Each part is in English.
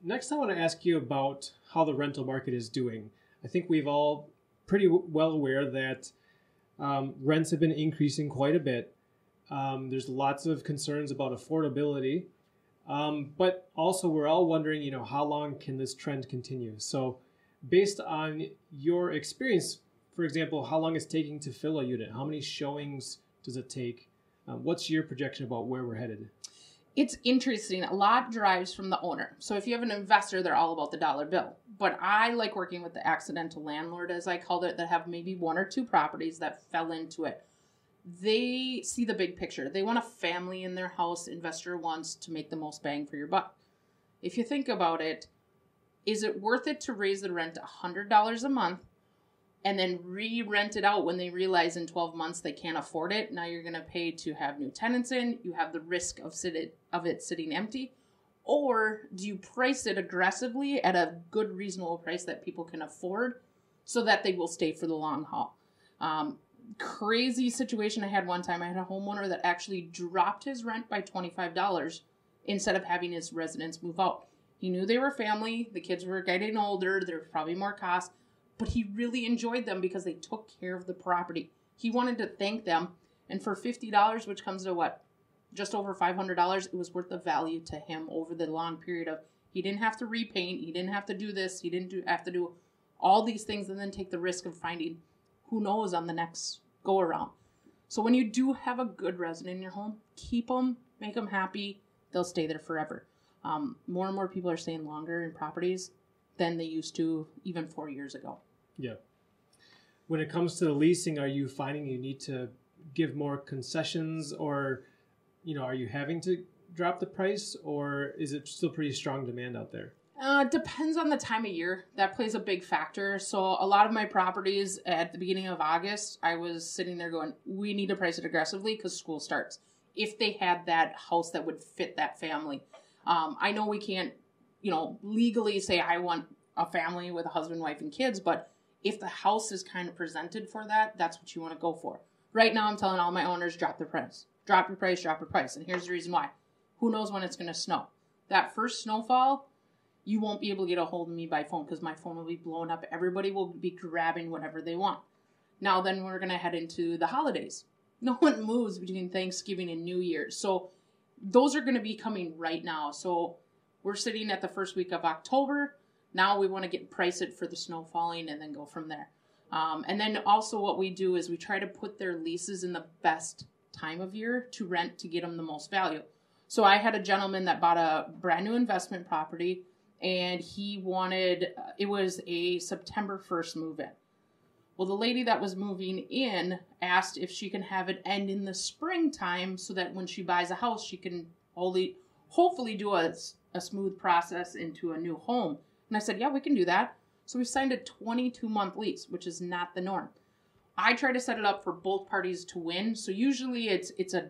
next I want to ask you about how the rental market is doing. I think we've all pretty well aware that rents have been increasing quite a bit. There's lots of concerns about affordability, but also we're all wondering, how long can this trend continue? So based on your experience, for example, how long it's taking to fill a unit? How many showings does it take? What's your projection about where we're headed? It's interesting. A lot drives from the owner. So if you have an investor, they're all about the dollar bill. But I like working with the accidental landlord, as I called it, that have maybe one or two properties that fell into it. They see the big picture. They want a family in their house. Investor wants to make the most bang for your buck. If you think about it, is it worth it to raise the rent $100 a month and then re-rent it out when they realize in 12 months they can't afford it? Now you're going to pay to have new tenants in. You have the risk of it sitting empty. Or do you price it aggressively at a good, reasonable price that people can afford so that they will stay for the long haul? Crazy situation I had one time. I had a homeowner that actually dropped his rent by $25 instead of having his residents move out. He knew they were family. The kids were getting older. There was probably more cost. But he really enjoyed them because they took care of the property. He wanted to thank them. And for $50, which comes to what? Just over $500, it was worth the value to him over the long period of, he didn't have to repaint. He didn't have to do this. He didn't have to do all these things and then take the risk of finding who knows on the next go around. So when you do have a good resident in your home, keep them, make them happy. They'll stay there forever. More and more people are staying longer in properties than they used to even 4 years ago. Yeah. When it comes to the leasing, are you finding you need to give more concessions, or, are you having to drop the price, or is it still pretty strong demand out there? Depends on the time of year. That plays a big factor. So a lot of my properties at the beginning of August, I was sitting there going, we need to price it aggressively because school starts. If they had that house that would fit that family. I know we can't, legally say I want a family with a husband, wife, and kids, but if the house is kind of presented for that, that's what you want to go for. Right now, I'm telling all my owners, drop the price. Drop your price, drop your price. And here's the reason why. Who knows when it's going to snow? That first snowfall, you won't be able to get a hold of me by phone because my phone will be blowing up. Everybody will be grabbing whatever they want. Now, then we're going to head into the holidays. No one moves between Thanksgiving and New Year's. So those are going to be coming right now. So we're sitting at the first week of October. Now we want to price it for the snow falling and then go from there. And then also what we do is we try to put their leases in the best time of year to rent to get them the most value. So I had a gentleman that bought a brand new investment property and he wanted, it was a September 1st move-in. Well, the lady that was moving in asked if she can have it end in the springtime so that when she buys a house, she can hopefully do a smooth process into a new home. And I said, yeah, we can do that. So we signed a 22-month lease, which is not the norm. I try to set it up for both parties to win. So usually it's a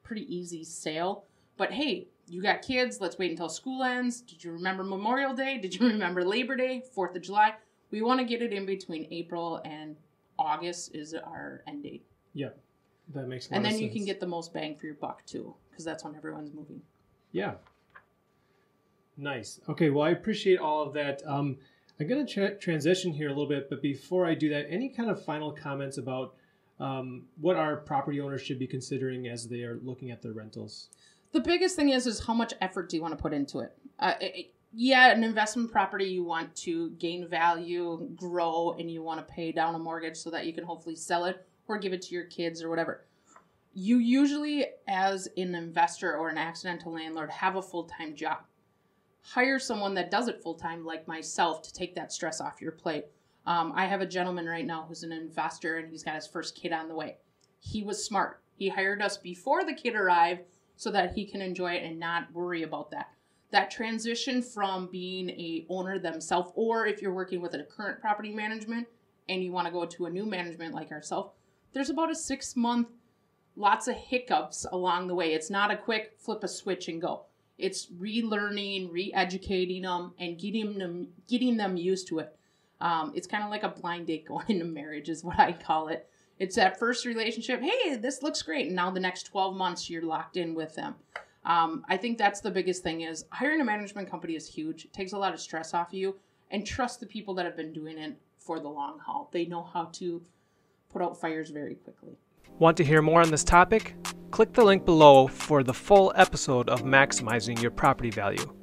pretty easy sale. But hey, you got kids. Let's wait until school ends. Did you remember Memorial Day? Did you remember Labor Day, 4th of July? We want to get it in between April and August is our end date. Yeah, that makes a lot of sense. And then you can get the most bang for your buck too, because that's when everyone's moving. Yeah. Nice. Okay, well, I appreciate all of that. I'm going to transition here a little bit, but before I do that, any kind of final comments about what our property owners should be considering as they are looking at their rentals? The biggest thing is how much effort do you want to put into it? An investment property, you want to gain value, grow, and you want to pay down a mortgage so that you can hopefully sell it or give it to your kids or whatever. You usually, as an investor or an accidental landlord, have a full-time job. Hire someone that does it full-time like myself to take that stress off your plate. I have a gentleman right now who's an investor and he's got his first kid on the way. He was smart. He hired us before the kid arrived so that he can enjoy it and not worry about that. That transition from being a owner themselves, or if you're working with a current property management and you want to go to a new management like ourselves, there's about a 6-month, lots of hiccups along the way. It's not a quick flip a switch and go. It's relearning, re-educating them, and getting them used to it. It's kind of like a blind date going into marriage is what I call it. It's that first relationship. Hey, this looks great. And now the next 12 months, you're locked in with them. I think that's the biggest thing is hiring a management company is huge. It takes a lot of stress off you, and trust the people that have been doing it for the long haul. They know how to put out fires very quickly. Want to hear more on this topic? Click the link below for the full episode of Maximizing Your Property Value.